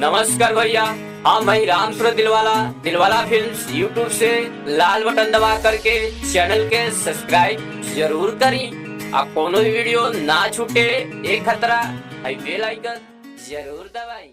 नमस्कार भैया, हाँ मैं रामपुर दिलवाला फिल्म्स यूट्यूब से लाल बटन दबा करके चैनल के सब्सक्राइब जरूर करें और कोनो भी वीडियो ना छूटे एक खतरा बेल आइकन जरूर दबाएं।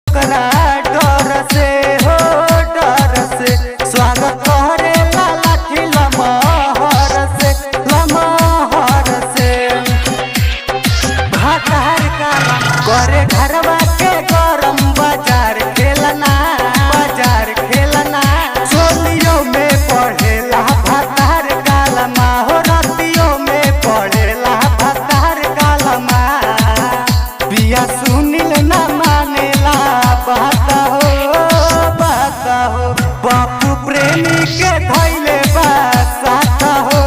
डर से हो डर से स्वागत करे लाठी लमहर से भातार काला करे घरवा के गरम बाजार खेलना सोलियों में पढ़ेला भातार काला हो रतियों में पढ़ेला भातार काला बिया सुनिल ना मानेला बाता हो बापू प्रेमी के धैले साता हो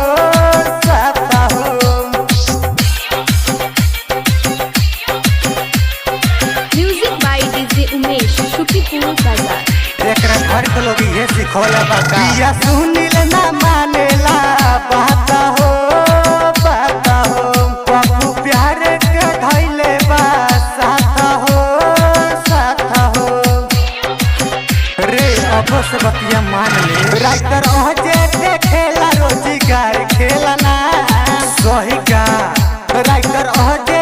music by DJ Umesh Shukipur बाजार। एकरा घर के लोग ये सिखौले बाता बिया सुनिल ना मानेला बाता हो बापू प्यार के धैले साता हो रे अब से बतिया मान ले राइटर ओजे खेला रोजगार खेलना सही का राइटर ओजे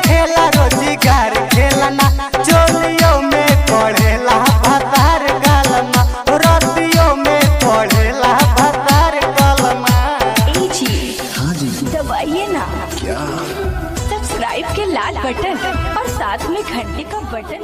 खेला रोजगार खेलना चोलियों में पढ़ेला भातार कालमा रतियों में पढ़ेला भातार कालमा। हाँ जी दबाइए ना क्या सब्सक्राइब के लाल बटन और साथ में घंटे का बटन।